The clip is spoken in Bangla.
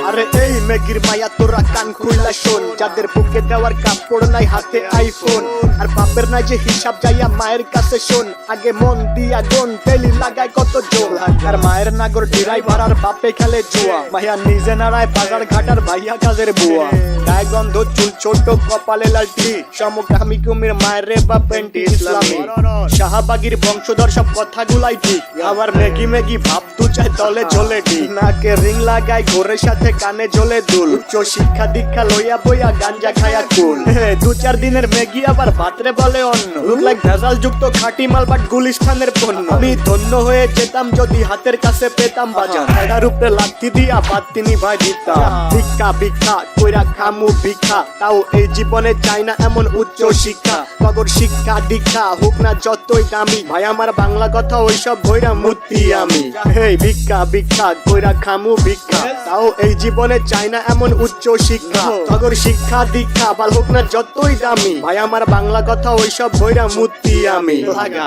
আরে এই মেগির মায়া তোরা কান খুইলা শোন, যাদের বুকে দেওয়ার কাপড় নাই হাতে আইফোন, আর বাপের নাই যে হিসাব যাইয়া মায়ের কাছে শোন, আগে মন দিয়া গুন তেলি লাগায় কত জোর, আর মায়ের নাগর ড্রাইভার আর বাপে খেলে জুয়া, মাইয়া নিজে নাড়ায় বাজার ঘাটার ভাইয়া কাজের বুয়া, গায়ে গন্ধ চুল ছোট কপালে লালটি, সমকামী কুমির মায়ের রে বা পেন্টি ইসলামী, শাহবাগীর বংশধর সব কথাগুলাই ঠিক, আবার মেগি মেগি ভাব তু চাই তলে ঝোলে ঠিক, নাকে রিং লাগায় ঘোরের সাথে কানে ঝোলে দুল, উচ্চ শিক্ষা দীক্ষা লইয়া বইয়া গাঞ্জা খায়া কুল, 2-4 দিনের মেগি আবার ভাতরে বলে অন্য, লুক লাইক ভেজাল যুক্ত খাঁটি মাল বাট গুলিস্তানের পণ্য, আমি ধন্য হয়ে যেতাম যদি হাতের কাছে পেতাম বাজার, এটার উপরে লাথি দিয়া বাতিনি ভাই দিতাম, ভিক্ষা ভিক্ষা কইরা খামু ভিক্ষা, তাও এই জীবনে চাই না এমন উচ্চ শিক্ষা, তগর শিক্ষা দীক্ষা হোক না যতই দামি, ভাই আমার বাংলা কথা ওইসব ভইরা মূর্তি আমি, হেই ভিক্ষা ভিক্ষা কইরা খামু ভিক্ষা, তাও এই জীবনে চাই না এমন উচ্চ শিক্ষা, তগর শিক্ষা দীক্ষা বাল হোক না যতই দামি, ভাই আমার বাংলা কথা ওইসব ভইরা মূর্তি আমি লাগা।